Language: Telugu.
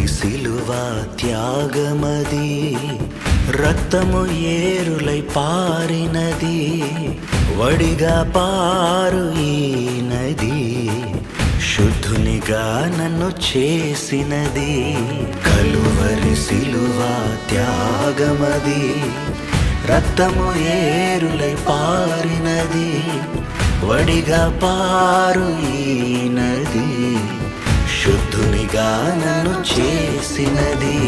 కలువరి సిలువ త్యాగమది, రక్తము ఏరులై పారినది, వడిగా పారు ఈ నది, శుద్ధునిగా నన్ను చేసినది. కలువరి సిలువ త్యాగమది, రక్తము ఏరులై పారినది, వడిగా పారు ఈ నది, శుద్ధునిగా నన్ను చేసినది.